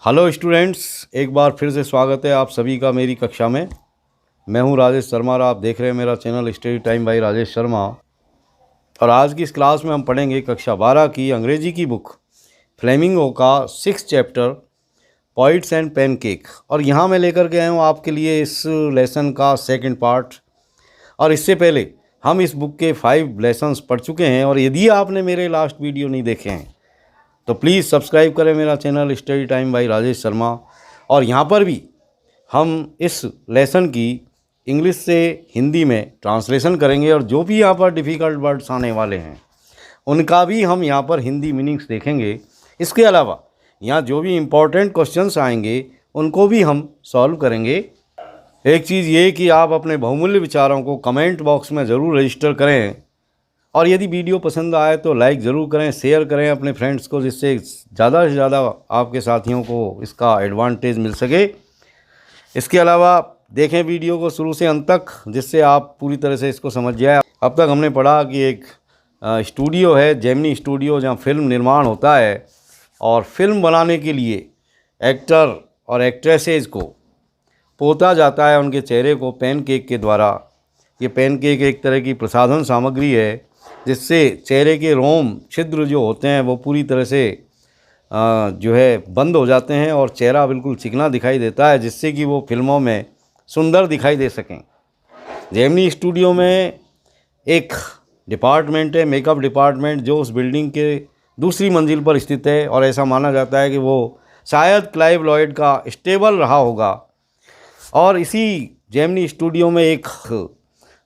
Hello students, एक बार फिर से स्वागत है आप सभी का मेरी कक्षा में। मैं हूं राजेश शर्मा और आप देख रहे हैं मेरा channel study time by Rajesh Sharma. और आज की इस क्लास में हम पढ़ेंगे कक्षा 12 की अंग्रेजी की बुक फ्लेमिंगो का 6th chapter poets and pancake. और यहाँ मैं लेकर के आया हूँ आपके लिए इस लेसन का सेकंड पार्ट। और इससे पहले हम इस बुक के 5 लेसन्स पढ़ चुके हैं। और यदि आपने मेरे लास्ट वीडियो नहीं देखे हैं तो प्लीज़ सब्सक्राइब करें मेरा channel study time by Rajesh Sharma. और यहाँ पर भी हम इस लेसन की इंग्लिश से हिंदी में ट्रांसलेशन करेंगे और जो भी यहाँ पर डिफ़िकल्ट वर्ड्स आने वाले हैं उनका भी हम यहाँ पर हिंदी मीनिंग्स देखेंगे। इसके अलावा यहाँ जो भी इम्पोर्टेंट क्वेश्चंस आएंगे उनको भी हम सॉल्व करेंगे। एक चीज़ ये कि आप अपने बहुमूल्य विचारों को कमेंट बॉक्स में ज़रूर रजिस्टर करें। और यदि वीडियो पसंद आए तो लाइक ज़रूर करें, शेयर करें अपने फ्रेंड्स को, जिससे ज़्यादा से ज़्यादा आपके साथियों को इसका एडवांटेज मिल सके। इसके अलावा देखें वीडियो को शुरू से अंत तक, जिससे आप पूरी तरह से इसको समझ जाए। अब तक हमने पढ़ा कि एक स्टूडियो है, जेमिनी स्टूडियो, जहाँ फिल्म निर्माण होता है। और फिल्म बनाने के लिए एक्टर और एक्ट्रेसेस को पोता जाता है उनके चेहरे को पैनकेक के द्वारा। ये पैनकेक एक तरह की प्रसाधन सामग्री है जिससे चेहरे के रोम छिद्र जो होते हैं वो पूरी तरह से जो है बंद हो जाते हैं और चेहरा बिल्कुल चिकना दिखाई देता है, जिससे कि वो फिल्मों में सुंदर दिखाई दे सकें। जेमिनी स्टूडियो में एक डिपार्टमेंट है, मेकअप डिपार्टमेंट, जो उस बिल्डिंग के दूसरी मंजिल पर स्थित है। और ऐसा माना जाता है कि वो शायद क्लाइव लॉयड का स्टेबल रहा होगा। और इसी जेमिनी स्टूडियो में एक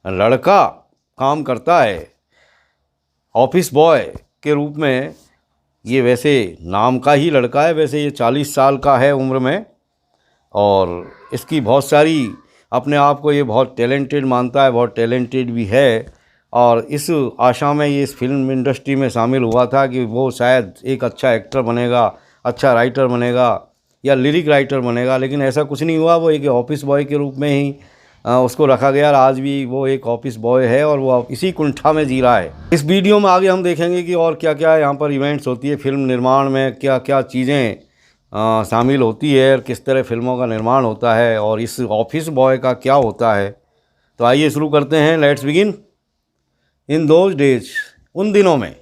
लड़का काम करता है ऑफिस बॉय के रूप में। ये वैसे नाम का ही लड़का है, वैसे ये 40 साल का है उम्र में। और इसकी बहुत सारी, अपने आप को ये बहुत टैलेंटेड मानता है, बहुत टैलेंटेड भी है। और इस आशा में ये इस फिल्म इंडस्ट्री में शामिल हुआ था कि वो शायद एक अच्छा एक्टर बनेगा, अच्छा राइटर बनेगा या लिरिक राइटर बनेगा। लेकिन ऐसा कुछ नहीं हुआ। वो एक ऑफिस बॉय के रूप में ही उसको रखा गया और आज भी वो एक ऑफिस बॉय है और वो इसी कुंठा में जी रहा है। इस वीडियो में आगे हम देखेंगे कि और क्या क्या यहाँ पर इवेंट्स होती है फिल्म निर्माण में, क्या क्या चीज़ें शामिल होती है और किस तरह फिल्मों का निर्माण होता है और इस ऑफिस बॉय का क्या होता है। तो आइए शुरू करते हैं। Let's begin. In those days, उन दिनों में,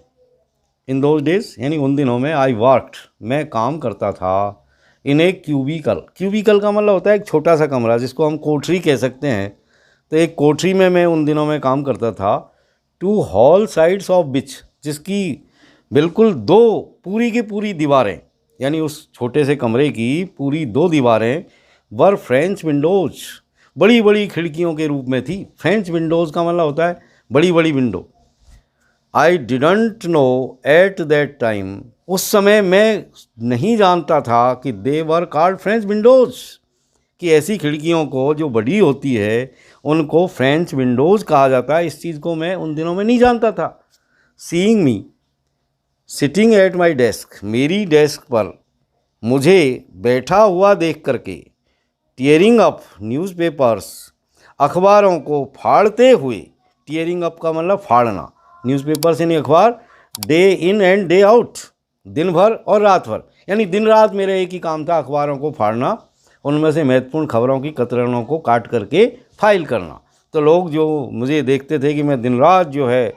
इन दोज डेज यानी उन दिनों में, आई वर्कड, मैं काम करता था, इन एक क्यूबिकल। क्यूबिकल का मतलब होता है एक छोटा सा कमरा, जिसको हम कोठरी कह सकते हैं। तो एक कोठरी में मैं उन दिनों में काम करता था। Two whole sides of which, जिसकी बिल्कुल दो पूरी की पूरी दीवारें, यानी उस छोटे से कमरे की पूरी 2 दीवारें वर फ्रेंच विंडोज, बड़ी बड़ी खिड़कियों के रूप में थी। फ्रेंच विंडोज़ का मतलब होता है बड़ी बड़ी window. I didn't know at that time, उस समय मैं नहीं जानता था कि दे वर कॉल्ड फ्रेंच विंडोज़, कि ऐसी खिड़कियों को जो बड़ी होती है उनको फ्रेंच विंडोज़ कहा जाता है। इस चीज़ को मैं उन दिनों में नहीं जानता था। Seeing me sitting at my desk, मेरी डेस्क पर मुझे बैठा हुआ देख करके, टीयरिंग अप न्यूज़पेपर्स, अखबारों को फाड़ते हुए। टीयरिंग अप का मतलब फाड़ना, न्यूज़पेपर्स यानी अखबार, day in and day out, दिन भर और रात भर, यानी दिन रात मेरा एक ही काम था, अखबारों को फाड़ना, उनमें से महत्वपूर्ण खबरों की कतरनों को काट करके फाइल करना। तो लोग जो मुझे देखते थे कि मैं दिन रात जो है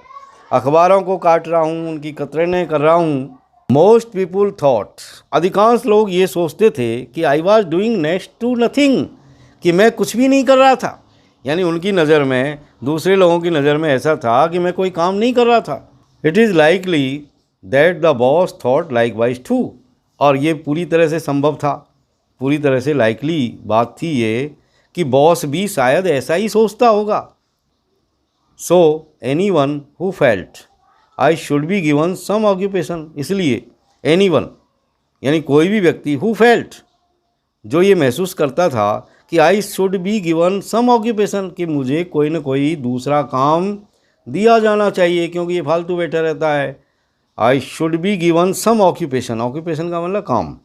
अखबारों को काट रहा हूँ, उनकी कतरनें कर रहा हूँ। मोस्ट पीपुल थॉट, अधिकांश लोग ये सोचते थे कि I was doing next to nothing, कि मैं कुछ भी नहीं कर रहा था। यानी उनकी नज़र में, दूसरे लोगों की नज़र में ऐसा था कि मैं कोई काम नहीं कर रहा था। It is likely that the boss thought likewise too, और ये पूरी तरह से संभव था, पूरी तरह से लाइकली बात थी ये कि बॉस भी शायद ऐसा ही सोचता होगा। So anyone who felt I should be given some occupation, इसलिए एनी वन यानी कोई भी व्यक्ति, हु फेल्ट जो ये महसूस करता था कि I should be given some occupation, कि मुझे कोई ना कोई दूसरा काम दिया जाना चाहिए क्योंकि ये फालतू बैठा रहता है। I should be given some occupation, occupation का मतलब काम।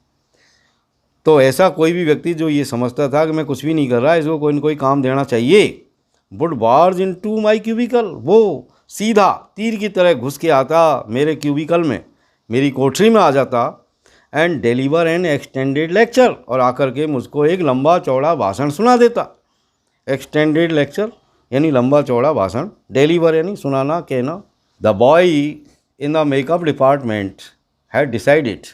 तो ऐसा कोई भी व्यक्ति जो ये समझता था कि मैं कुछ भी नहीं कर रहा, इसको कोई ना कोई काम देना चाहिए, would barge into my cubicle, वो सीधा तीर की तरह घुस के आता मेरे क्यूबिकल में, मेरी कोठरी में आ जाता। And deliver N extended lecture, और आकर के मुझको एक लंबा चौड़ा भाषण सुना देता। एक्सटेंडेड लेक्चर यानी लंबा चौड़ा भाषण, डिलीवर यानी सुनाना, कहना। The boy in the makeup department had decided,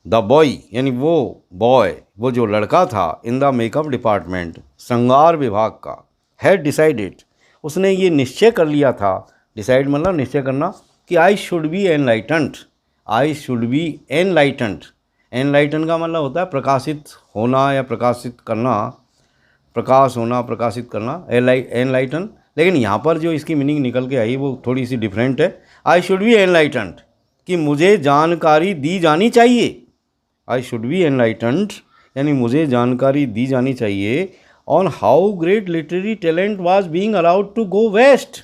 the boy यानी वो बॉय, वो जो लड़का था, इन द मेकअप डिपार्टमेंट, श्रृंगार विभाग का, हैड डिसाइडेड, उसने ये निश्चय कर लिया था, डिसाइड मतलब निश्चय करना, कि I should B enlightened, I should B enlightened. Enlighten का मतलब होता है प्रकाशित होना या प्रकाशित करना, प्रकाश होना, प्रकाशित करना, एनलाइटन। लेकिन यहाँ पर जो इसकी मीनिंग निकल के आई वो थोड़ी सी डिफरेंट है। आई शुड बी एनलाइटेंड, कि मुझे जानकारी दी जानी चाहिए। आई शुड बी एनलाइटेंड यानी मुझे जानकारी दी जानी चाहिए on how great literary talent was being allowed to go waste,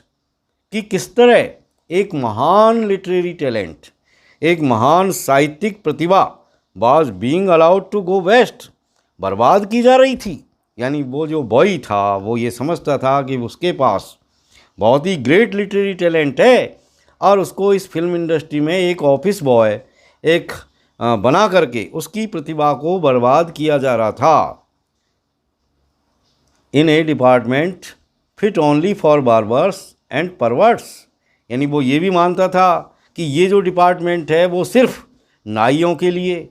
कि किस तरह एक महान लिटरेरी टैलेंट, एक महान साहित्यिक प्रतिभा was being allowed to go waste, बर्बाद की जा रही थी। यानी वो जो बॉय था वो ये समझता था कि उसके पास बहुत ही ग्रेट लिटरेरी टैलेंट है, और उसको इस फिल्म इंडस्ट्री में एक ऑफिस बॉय एक बना करके उसकी प्रतिभा को बर्बाद किया जा रहा था। In a department fit only for barbers and perverts, यानी वो ये भी मानता था कि ये जो डिपार्टमेंट है वो सिर्फ नाइयों के लिए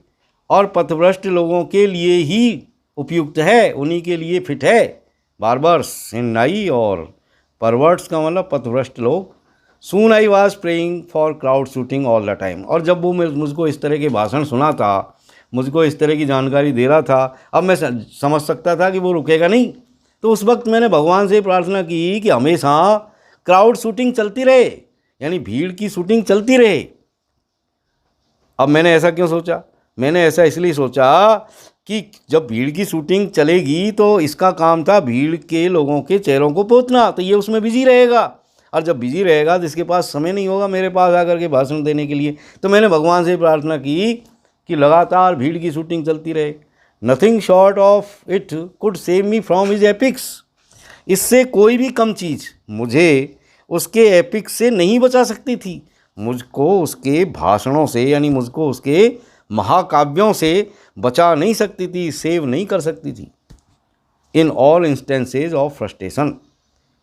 और पथभ्रष्ट लोगों के लिए ही उपयुक्त है, उन्हीं के लिए फिट है। बार्बर्स इन नाई, और परवर्ट्स का मतलब पथभ्रष्ट लोग। Soon I was praying for crowd shooting all the time, और जब वो मुझको इस तरह के भाषण सुनाता, मुझको इस तरह की जानकारी दे रहा था, अब मैं समझ सकता था कि वो रुकेगा नहीं। तो उस वक्त मैंने भगवान से प्रार्थना की कि हमेशा क्राउड शूटिंग चलती रहे, यानी भीड़ की शूटिंग चलती रहे। अब मैंने ऐसा क्यों सोचा? मैंने ऐसा इसलिए सोचा कि जब भीड़ की शूटिंग चलेगी तो इसका काम था भीड़ के लोगों के चेहरों को पोतना, तो ये उसमें बिजी रहेगा, और जब बिजी रहेगा तो इसके पास समय नहीं होगा मेरे पास आकर के भाषण देने के लिए। तो मैंने भगवान से प्रार्थना की कि लगातार भीड़ की शूटिंग चलती रहे। Nothing short of it could save me from his epics, इससे कोई भी कम चीज़ मुझे उसके एपिक्स से नहीं बचा सकती थी, मुझको उसके भाषणों से यानी मुझको उसके महाकाव्यों से बचा नहीं सकती थी, सेव नहीं कर सकती थी। In all instances of frustration,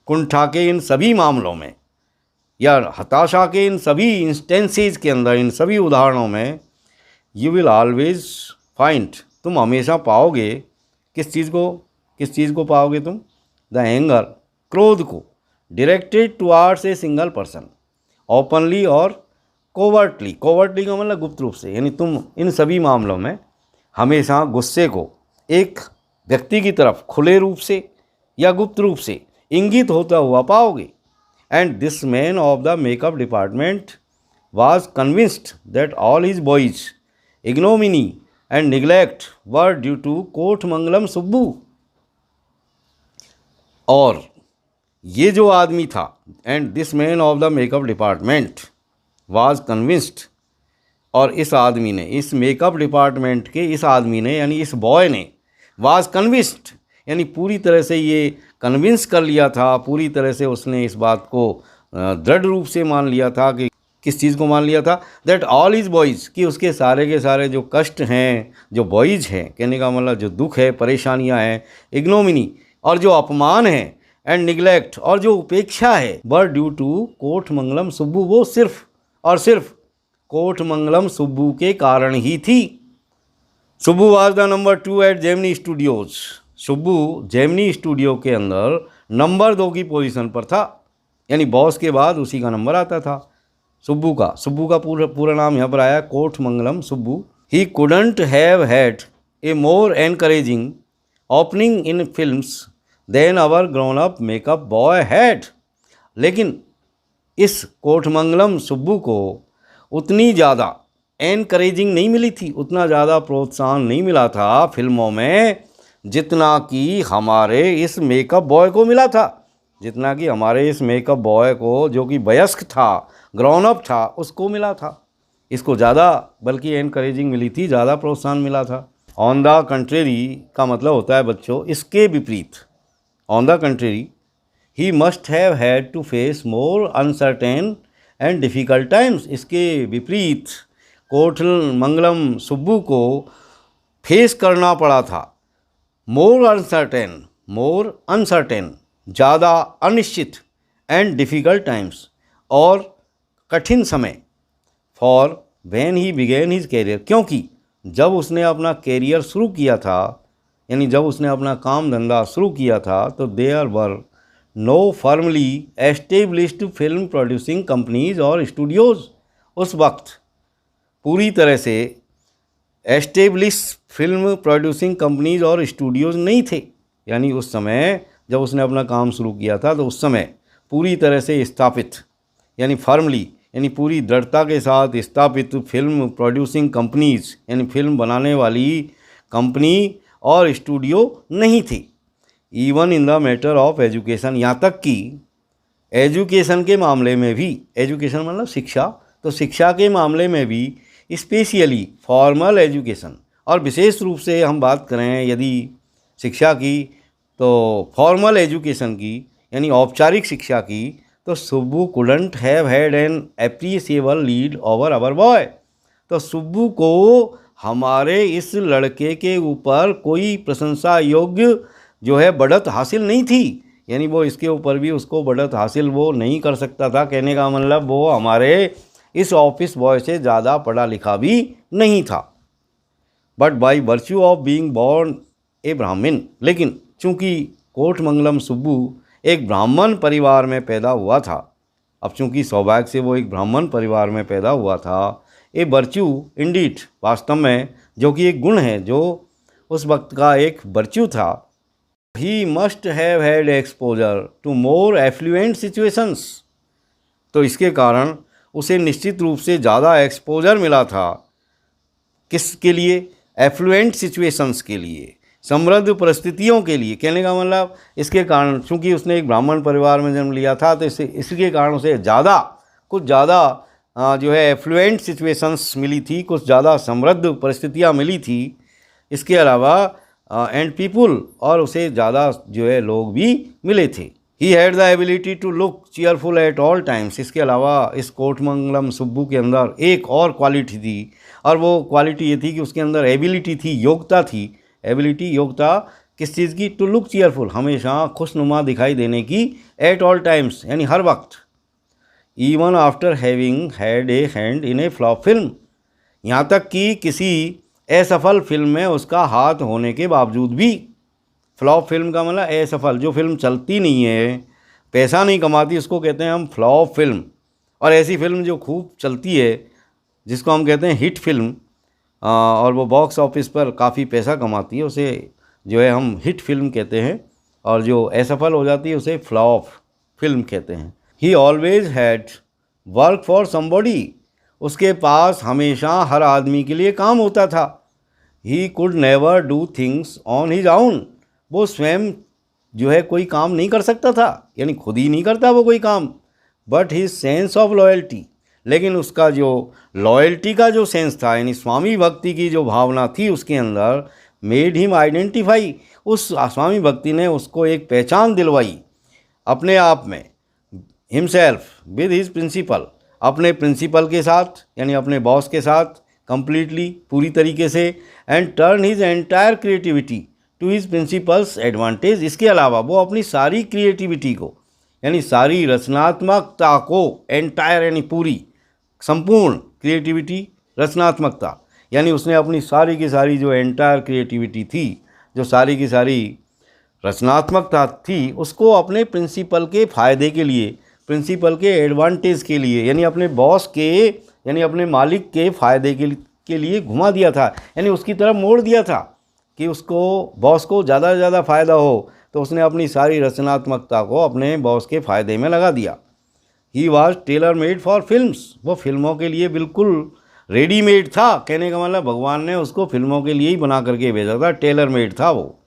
कुंठा के इन सभी मामलों में या हताशा के इन सभी इंस्टेंसेज के अंदर, इन सभी उदाहरणों में, यू विल ऑलवेज फाइंड, तुम हमेशा पाओगे किस चीज़ को पाओगे तुम? द एंगर, क्रोध को, directed towards a single person, openly और कोवर्टली, कोवर्टली का मतलब गुप्त रूप से, यानी तुम इन सभी मामलों में हमेशा गुस्से को एक व्यक्ति की तरफ खुले रूप से या गुप्त रूप से इंगित होता हुआ पाओगे। And this man of the makeup department was convinced that all his boys' ignominy and neglect were due to Kothamangalam Subbu. और ये जो आदमी था, and this man of the makeup department was convinced, और इस आदमी ने, इस मेकअप डिपार्टमेंट के इस आदमी ने यानी इस बॉय ने, वाज कन्विंस्ड यानी पूरी तरह से ये कन्विंस कर लिया था, पूरी तरह से उसने इस बात को दृढ़ रूप से मान लिया था कि किस चीज़ को मान लिया था? दैट ऑल इज बॉयज़, कि उसके सारे के सारे जो कष्ट हैं, जो बॉयज़ हैं, कहने का मतलब जो दुख है, परेशानियां हैं, इग्नोमिनी और जो अपमान है, एंड निगलेक्ट और जो उपेक्षा है, वर ड्यू टू कोटमंगलम सुब्बू, वो सिर्फ और सिर्फ कोटमंगलम सुब्बू के कारण ही थी। Subbu was the number 2 at Gemini studios, Subbu Gemini studio के अंदर नंबर 2 की पोजीशन पर था, यानी बॉस के बाद उसी का नंबर आता था सुब्बू का पूरा नाम यहाँ पर आया Kothamangalam Subbu. He couldn't have had a more encouraging opening in films than our grown up makeup boy had, लेकिन इस कोटमंगलम सुब्बू को उतनी ज़्यादा एनकरेजिंग नहीं मिली थी, उतना ज़्यादा प्रोत्साहन नहीं मिला था फिल्मों में जितना कि हमारे इस मेकअप बॉय को मिला था, जितना कि हमारे इस मेकअप बॉय को जो कि वयस्क था, ग्राउंड अप था, उसको मिला था। इसको ज़्यादा बल्कि एनकरेजिंग मिली थी, ज़्यादा प्रोत्साहन मिला था। ऑन द कंट्रेरी का मतलब होता है बच्चों इसके विपरीत। On the contrary he must have had to face more uncertain and difficult times, इसके विपरीत कोटमंगलम सुब्बू को फेस करना पड़ा था। मोर अनसर्टेन, ज़्यादा अनिश्चित, एंड डिफ़िकल्ट टाइम्स, और कठिन समय, for when he began his career, क्योंकि जब उसने अपना कैरियर शुरू किया था, यानी जब उसने अपना काम धंधा शुरू किया था, तो there were no firmly established film producing companies और स्टूडियोज़। उस वक्त पूरी तरह से एस्टेब्लिश फिल्म प्रोड्यूसिंग कंपनीज और स्टूडियोज़ नहीं थे। यानी उस समय जब उसने अपना काम शुरू किया था, तो उस समय पूरी तरह से स्थापित, यानी फर्मली, यानी पूरी दृढ़ता के साथ स्थापित फिल्म प्रोड्यूसिंग कंपनीज, यानी फिल्म बनाने वाली कंपनी और स्टूडियो नहीं थी। Even in the matter of education, यहाँ तक कि एजुकेशन के मामले में भी, एजुकेशन मतलब शिक्षा, तो शिक्षा के मामले में भी, स्पेशली फॉर्मल एजुकेशन, और विशेष रूप से हम बात करें यदि शिक्षा की, तो फॉर्मल एजुकेशन की, यानी औपचारिक शिक्षा की, तो Subbu couldn't have had an appreciable lead over our boy. तो सुब्बू को हमारे इस लड़के के ऊपर कोई प्रशंसा योग्य जो है बढ़त हासिल नहीं थी, यानी वो इसके ऊपर भी उसको बढ़त हासिल वो नहीं कर सकता था। कहने का मतलब वो हमारे इस ऑफिस बॉय से ज़्यादा पढ़ा लिखा भी नहीं था। But by virtue of being born a ब्राह्मण, लेकिन चूँकि कोटमंगलम सुब्बू एक ब्राह्मण परिवार में पैदा हुआ था, अब चूँकि सौभाग्य से वो एक ब्राह्मण परिवार में पैदा हुआ था, ए वर्च्यू इंडीड, वास्तव में, जो कि एक गुण है, जो उस वक्त का एक वर्च्यू था, he must have had exposure to more affluent situations. तो इसके कारण उसे निश्चित रूप से ज़्यादा एक्सपोजर मिला था, किसके लिए? एफ्लुएंट सिचुएशंस के लिए, समृद्ध परिस्थितियों के लिए। कहने का मतलब इसके कारण, चूँकि उसने एक ब्राह्मण परिवार में जन्म लिया था, तो इसके कारण उसे कुछ ज़्यादा जो है एफ्लुएंट सिचुएशंस मिली थी, कुछ ज़्यादा समृद्ध परिस्थितियाँ मिली थी। इसके अलावा एंड पीपुल, और उसे ज़्यादा जो है लोग भी मिले थे। He had the ability to look cheerful at all times. इसके अलावा इस कोटमंगलम सुब्बू के अंदर एक और क्वालिटी थी, और वो क्वालिटी ये थी कि उसके अंदर एबिलिटी थी, योग्यता थी। एबिलिटी, योग्यता किस चीज़ की? टू लुक चीयरफुल, हमेशा खुशनुमा दिखाई देने की, एट ऑल टाइम्स, यानी हर वक्त। Even after having had a hand in A flop film, यहाँ तक कि किसी असफल फिल्म में उसका हाथ होने के बावजूद भी। फ्लॉप फिल्म का मतलब असफल, जो फिल्म चलती नहीं है, पैसा नहीं कमाती, उसको कहते हैं हम फ्लॉप फिल्म। और ऐसी फिल्म जो खूब चलती है, जिसको हम कहते हैं हिट फिल्म, और वो बॉक्स ऑफिस पर काफ़ी पैसा कमाती है, उसे जो है हम हिट फिल्म कहते हैं, और जो असफल हो जाती है उसे फ्लॉप फिल्म कहते हैं। ही always had work for somebody, उसके पास हमेशा हर आदमी के लिए काम होता था। He could never do things on his own, वो स्वयं जो है कोई काम नहीं कर सकता था, यानी खुद ही नहीं करता वो कोई काम। But his sense of loyalty, लेकिन उसका जो लॉयल्टी का जो सेंस था, यानी स्वामी भक्ति की जो भावना थी उसके अंदर, मेड हिम आइडेंटिफाई, उस स्वामी भक्ति ने उसको एक पहचान दिलवाई अपने आप में, हिमसेल्फ विद हिज प्रिंसिपल, अपने प्रिंसिपल के साथ, यानी अपने बॉस के साथ, कंप्लीटली, पूरी तरीके से, and turn his entire creativity to his principal's advantage. इसके अलावा वो अपनी सारी क्रिएटिविटी को, यानी सारी रचनात्मकता को, एंटायर यानी पूरी, संपूर्ण क्रिएटिविटी, रचनात्मकता, यानी उसने अपनी सारी की सारी जो एंटायर क्रिएटिविटी थी, जो सारी की सारी रचनात्मकता थी, उसको अपने प्रिंसिपल के फ़ायदे के लिए, प्रिंसिपल के एडवांटेज के लिए, यानी अपने बॉस के, यानी अपने मालिक के फ़ायदे के लिए घुमा दिया था, यानी उसकी तरफ मोड़ दिया था कि उसको, बॉस को ज़्यादा से ज़्यादा फ़ायदा हो, तो उसने अपनी सारी रचनात्मकता को अपने बॉस के फ़ायदे में लगा दिया। He was tailor made for films, वो फिल्मों के लिए बिल्कुल रेडीमेड था। कहने का मतलब भगवान ने उसको फिल्मों के लिए ही बना करके भेजा था, टेलर मेड था वो।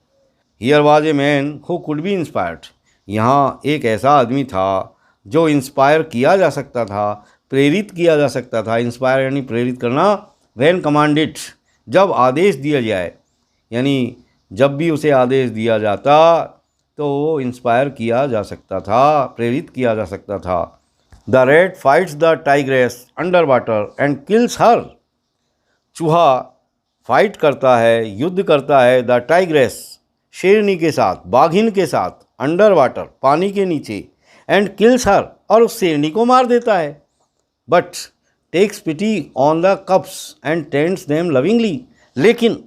Here was a man who could be inspired, यहाँ एक ऐसा आदमी था जो इंस्पायर किया जा सकता था, प्रेरित किया जा सकता था। इंस्पायर यानी प्रेरित करना, व्हेन कमांडेड, जब आदेश दिया जाए, यानी जब भी उसे आदेश दिया जाता तो वो इंस्पायर किया जा सकता था, प्रेरित किया जा सकता था। The red fights the tigress under water and kills हर, चूहा फाइट करता है, युद्ध करता है, द टाइग्रेस शेरनी के साथ, बाघिन के साथ, अंडर वाटर पानी के नीचे, एंड किल्स हर और उस शेरनी को मार देता है, but takes pity on the cubs and tends them lovingly. लेकिन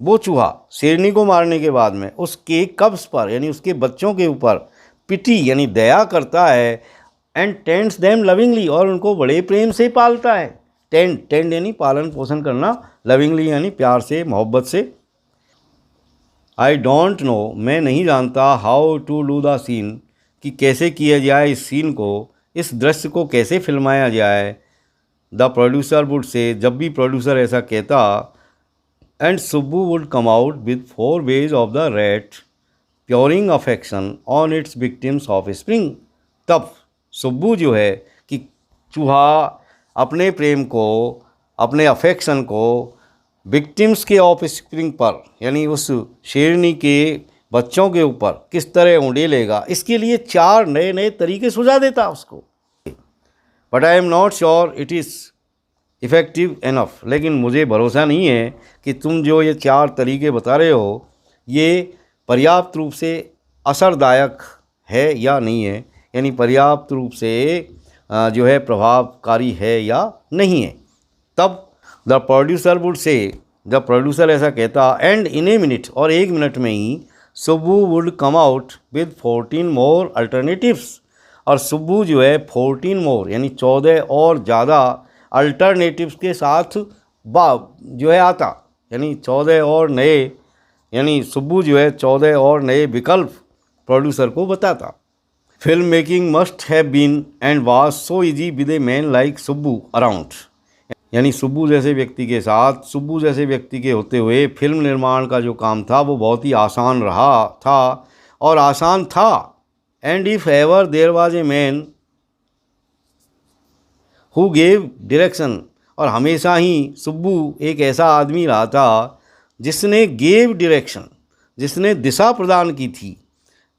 वो चूहा शेरनी को मारने के बाद में उसके कब्स पर यानी उसके बच्चों के ऊपर पिटी यानी दया करता है, एंड टेंड्स देम लविंगली और उनको बड़े प्रेम से पालता है। टेंड यानी पालन पोषण करना, लविंगली यानी प्यार से, मोहब्बत से। आई डोंट नो मैं नहीं जानता, how to do the scene कि कैसे किया जाए इस सीन को, इस दृश्य को कैसे फिल्माया जाए। द प्रोड्यूसर वुड से, जब भी प्रोड्यूसर ऐसा कहता, and Subbu would come out with 4 ways of the rat pouring affection on its victims of spring. तब सुब्बू जो है कि चूहा अपने प्रेम को, अपने अफेक्शन को विक्टिम्स के ऑफ स्प्रिंग पर यानी उस शेरनी के बच्चों के ऊपर किस तरह उंडेलेगा, इसके लिए 4 नए नए तरीके सुझा देता उसको। But I am not sure it is effective enough, लेकिन मुझे भरोसा नहीं है कि तुम जो ये 4 तरीके बता रहे हो ये पर्याप्त रूप से असरदायक है या नहीं है, यानी पर्याप्त रूप से जो है प्रभावकारी है या नहीं है। तब द प्रोड्यूसर वुड से, जब प्रोड्यूसर ऐसा कहता, एंड इन ए मिनट और 1 मिनट में ही Subbu would come out with 14 more alternatives, और सुब्बू जो है 14 मोर यानी 14 और ज़्यादा अल्टरनेटिव्स के साथ जो है आता, यानी 14 और नए, यानी सुब्बू जो है 14 और नए विकल्प प्रोड्यूसर को बताता। Film making must have been and was so easy with a man like Subbu around, यानी सुब्बू जैसे व्यक्ति के साथ, सुब्बू जैसे व्यक्ति के होते हुए फिल्म निर्माण का जो काम था वो बहुत ही आसान रहा था और आसान था। And if ever there was a man who gave direction, और हमेशा ही सुब्बू एक ऐसा आदमी रहा था जिसने गेव डायरेक्शन, जिसने दिशा प्रदान की थी,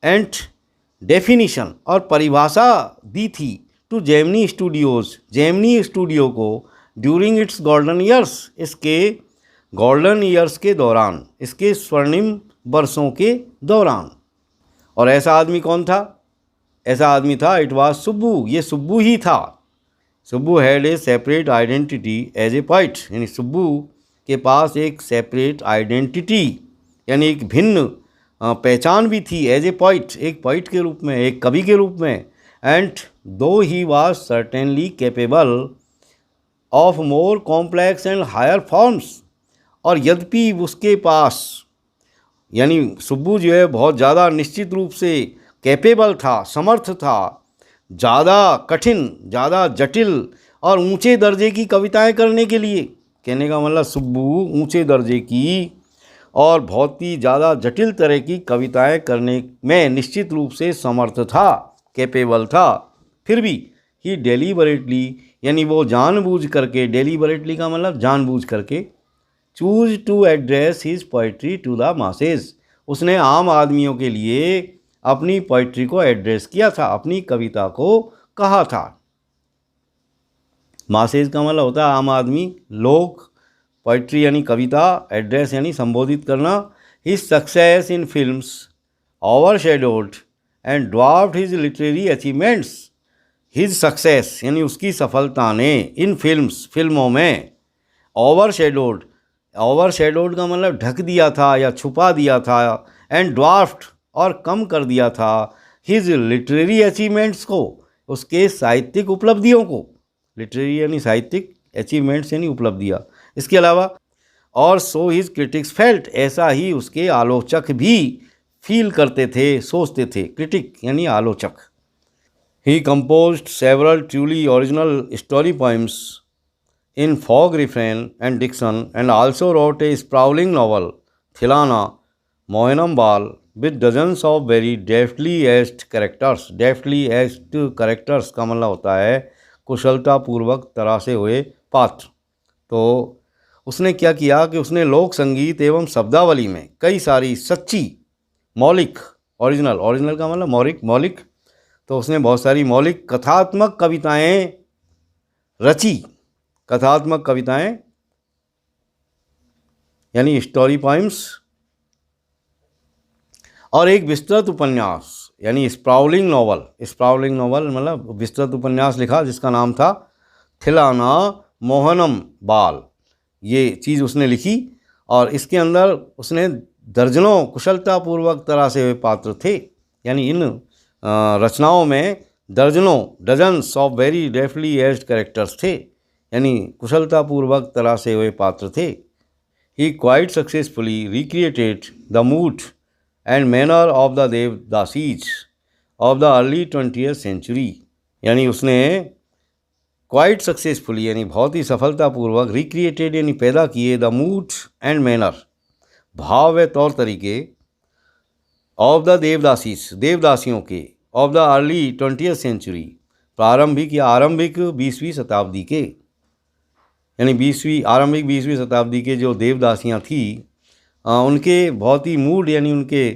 एंड डेफिनीशन और परिभाषा दी थी to Gemini studios, Gemini studio को ड्यूरिंग इट्स गोल्डन ईयर्स, इसके गोल्डन ईयर्स के दौरान, इसके स्वर्णिम वर्षों के दौरान। और ऐसा आदमी कौन था? ऐसा आदमी था, इट वाज सुब्बू, ये सुब्बू ही था। Subbu had a separate identity as a poet, यानी सुब्बू के पास एक सेपरेट आइडेंटिटी यानी एक भिन्न पहचान भी थी एज ए पोइट, एक पोइट के रूप में, एक कवि के रूप में। And though he was certainly capable of more complex and higher forms, और यद्यपि उसके पास यानी सुब्बू जो है बहुत ज़्यादा निश्चित रूप से कैपेबल था, समर्थ था, ज़्यादा कठिन, ज़्यादा जटिल और ऊंचे दर्जे की कविताएं करने के लिए। कहने का मतलब सुब्बू ऊंचे दर्जे की और बहुत ही ज़्यादा जटिल तरह की कविताएं करने में निश्चित रूप से समर्थ था, कैपेबल था। फिर भी ही डेलीबरेटली, यानी वो जानबूझ करके, डेलीबरेटली का मतलब जानबूझ करके, choose to address his poetry to the masses, उसने आम आदमियों के लिए अपनी पोइट्री को एड्रेस किया था, अपनी कविता को कहा था। मासेस का मतलब होता है आम आदमी, लोग, पोइट्री यानी कविता, एड्रेस यानी संबोधित करना। His success in films overshadowed and dwarfed his literary achievements, his success यानी उसकी सफलता ने, इन फिल्म्स फिल्मों में, ओवरशैडोड, ओवरशैडोड का मतलब ढक दिया था या छुपा दिया था, एंड ड्वार्फ्ड और कम कर दिया था, हिज लिटरेरी अचीवमेंट्स को, उसके साहित्यिक उपलब्धियों को, लिटरेरी यानी साहित्यिक, अचीवमेंट्स यानी उपलब्धियाँ। इसके अलावा और सो हिज क्रिटिक्स फेल्ट, ऐसा ही उसके आलोचक भी फील करते थे, सोचते थे। क्रिटिक यानी आलोचक। He composed several truly original story poems in fog refrain and diction, and also wrote a sprawling novel, Thilana Mohinam Bal, with dozens of very deftly etched characters. deftly etched characters का मतलब होता है कुशलतापूर्वक तराशे हुए पात्र। तो उसने क्या किया कि उसने लोक संगीत एवं शब्दावली में कई सारी सच्ची, मौलिक, ओरिजिनल, ओरिजिनल का मतलब मौलिक, तो उसने बहुत सारी मौलिक कथात्मक कविताएं रची, कथात्मक कविताएं यानी स्टोरी पोइम्स, और एक विस्तृत उपन्यास यानी स्प्राउलिंग नॉवल। स्प्राउलिंग नॉवल मतलब विस्तृत उपन्यास लिखा जिसका नाम था थिलाना मोहनम बाल। ये चीज़ उसने लिखी और इसके अंदर उसने दर्जनों कुशलतापूर्वक तरह से हुए पात्र थे। यानी इन रचनाओं में दर्जनों dozens of very deftly etched characters थे, यानी कुशलतापूर्वक तरह से हुए पात्र थे। He quite successfully recreated the mood and manner of the devadasis of the early 20th century. यानी उसने क्वाइट सक्सेसफुली यानी बहुत ही सफलतापूर्वक रिक्रिएटेड यानी पैदा किए द मूड एंड मैनर भाव व तौर तरीके ऑफ द देवदासीज देवदासियों के of the early 20th century प्रारंभिक या आरंभिक 20वीं शताब्दी के, यानी आरंभिक 20वीं शताब्दी के जो देवदासियाँ थी उनके बहुत ही मूड यानी उनके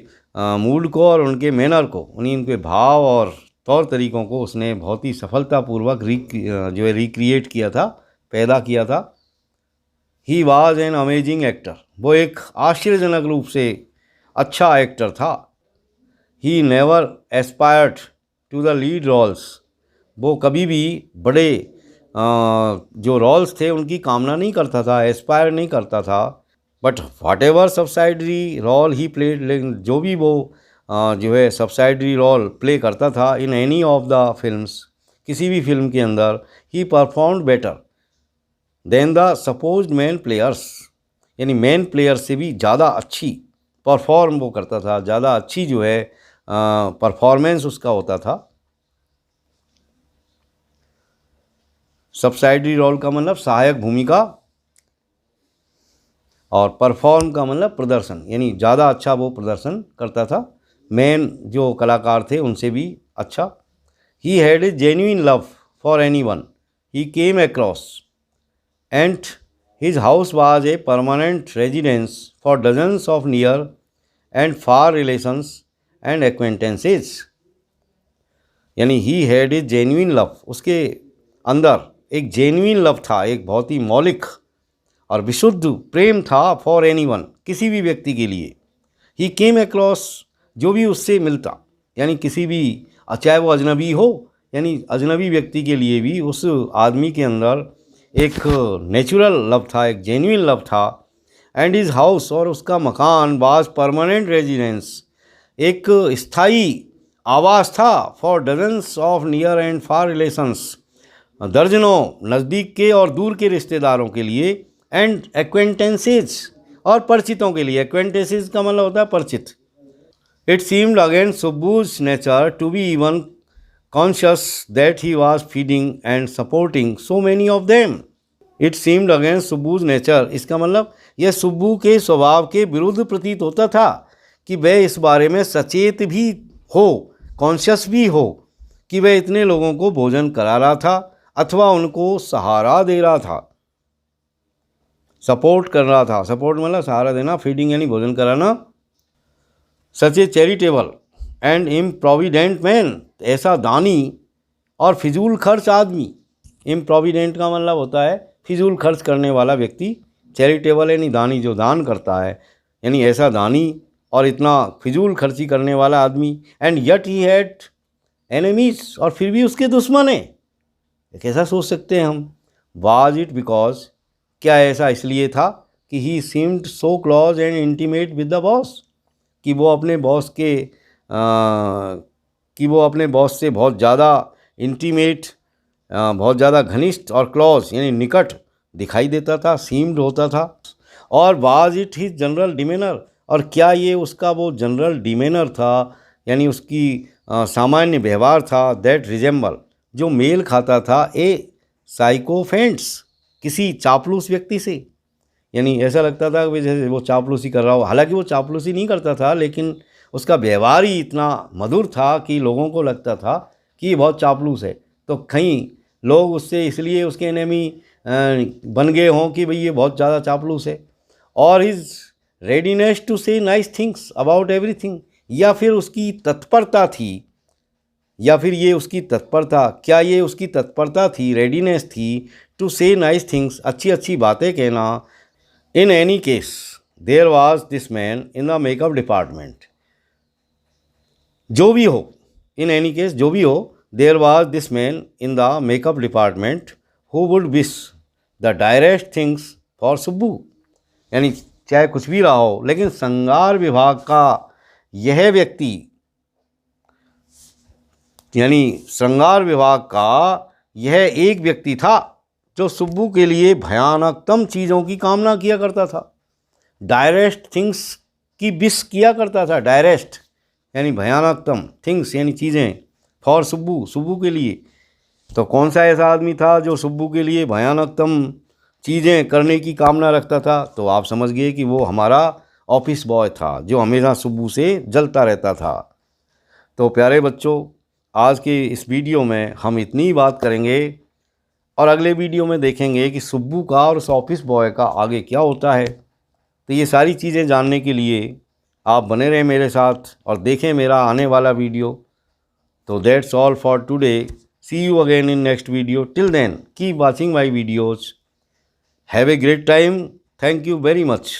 मूड को और उनके मैनर को उनके भाव और तौर तरीक़ों को उसने बहुत ही सफलतापूर्वक जो है रिक्रिएट किया था, पैदा किया था। He was an amazing actor, वो एक आश्चर्यजनक रूप से अच्छा एक्टर था। He never aspired to the lead roles, वो कभी भी बड़े जो रोल्स थे उनकी कामना नहीं करता था, एस्पायर नहीं करता था। But whatever subsidiary role he played, लेकिन जो भी वो जो है सब्साइडरी रोल प्ले करता था in any of the films, किसी भी फिल्म के अंदर, ही performed better than the supposed main players, यानी मेन प्लेयर से भी ज़्यादा अच्छी परफॉर्म वो करता था, ज़्यादा अच्छी जो है परफॉर्मेंस उसका होता था। सब्साइडरी रोल का मतलब सहायक भूमिका और परफॉर्म का मतलब प्रदर्शन, यानी ज़्यादा अच्छा वो प्रदर्शन करता था, मेन जो कलाकार थे उनसे भी अच्छा। He had a genuine love for any one he came across and his house was a permanent residence for dozens of near and far relations and acquaintances. यानी he had a genuine love, उसके अंदर एक genuine love था, एक बहुत ही मौलिक और विशुद्ध प्रेम था फॉर एनीवन, किसी भी व्यक्ति के लिए। ही केम अक्रॉस, जो भी उससे मिलता, यानी किसी भी, चाहे वो अजनबी हो, यानी अजनबी व्यक्ति के लिए भी उस आदमी के अंदर एक नेचुरल लव था, एक जेन्युइन लव था। एंड हिज हाउस, और उसका मकान, वाज परमानेंट रेजिडेंस, एक स्थायी आवास था for dozens of near and far relations, दर्जनों नज़दीक के और दूर के रिश्तेदारों के लिए, एंड एक्वेंटेंसेज, और परिचितों के लिए। एक्वेंटेंसेज का मतलब होता है परिचित। It seemed again Subbu's nature to be even conscious that he was feeding and supporting so many of them. It seemed again Subbu's nature, इसका मतलब यह सुब्बू के स्वभाव के विरुद्ध प्रतीत होता था कि वह इस बारे में सचेत भी हो, कॉन्शियस भी हो कि वह इतने लोगों को भोजन करा रहा था अथवा उनको सहारा दे रहा था, सपोर्ट कर रहा था। सपोर्ट मतलब सहारा देना, फीडिंग यानी भोजन कराना। सच ए चैरिटेबल एंड इम्प्रोविडेंट मैन, ऐसा दानी और फिजूल खर्च आदमी। इम्प्रोविडेंट का मतलब होता है फिजूल खर्च करने वाला व्यक्ति, चैरिटेबल यानी दानी, जो दान करता है, यानी ऐसा दानी और इतना फिजूल खर्ची करने वाला आदमी। And yet he had enemies, और फिर भी उसके दुश्मन हैं। कैसा सोच सकते हैं हम? वाज इट बिकॉज, क्या ऐसा इसलिए था कि he seemed so close and intimate with the boss, कि वो अपने बॉस से बहुत ज़्यादा इंटीमेट, बहुत ज़्यादा घनिष्ठ और क्लोज यानी निकट दिखाई देता था, सीम्ड होता था। और वाज इट हिज जनरल डिमेनर, और क्या ये उसका वो जनरल डिमेनर था, यानी उसकी सामान्य व्यवहार था, दैट रिजेंबल, जो मेल खाता था, ए साइकोफेंट्स, किसी चापलूस व्यक्ति से। यानी ऐसा लगता था कि जैसे वो चापलूसी कर रहा हो, हालांकि वो चापलूसी नहीं करता था, लेकिन उसका व्यवहार ही इतना मधुर था कि लोगों को लगता था कि ये बहुत चापलूस है। तो कहीं लोग उससे इसलिए उसके एनिमी बन गए हों कि भाई ये बहुत ज़्यादा चापलूस है। और हिज रेडीनेस टू से नाइस थिंग्स अबाउट एवरीथिंग, या फिर उसकी तत्परता थी, या फिर ये उसकी तत्परता, क्या ये उसकी तत्परता थी, रेडीनेस थी टू से नाइस थिंग्स, अच्छी अच्छी बातें कहना, in any case, there was this man in the makeup department. जो भी हो, इन एनी केस जो भी हो, there was this man in the makeup department who would wish the direst things for Subbu. यानी चाहे कुछ भी रहा हो, लेकिन श्रृंगार विभाग का यह व्यक्ति, यानी श्रृंगार विभाग का यह एक व्यक्ति था जो सुब्बू के लिए भयानकतम चीज़ों की कामना किया करता था, डायरेस्ट थिंग्स की विश किया करता था। डायरेस्ट यानी भयानकतम, थिंग्स यानी चीज़ें, फॉर सुब्बू, सुब्बू के लिए। तो कौन सा ऐसा आदमी था जो सुब्बू के लिए भयानकतम चीज़ें करने की कामना रखता था? तो आप समझ गए कि वो हमारा ऑफिस बॉय था जो हमेशा सुब्बू से जलता रहता था। तो प्यारे बच्चों, आज के इस वीडियो में हम इतनी ही बात करेंगे और अगले वीडियो में देखेंगे कि सुब्बू का और उस ऑफिस बॉय का आगे क्या होता है। तो ये सारी चीज़ें जानने के लिए आप बने रहें मेरे साथ और देखें मेरा आने वाला वीडियो। तो that's all for today. See you again in next video. Till then keep watching my videos. Have a great time. Thank you very much.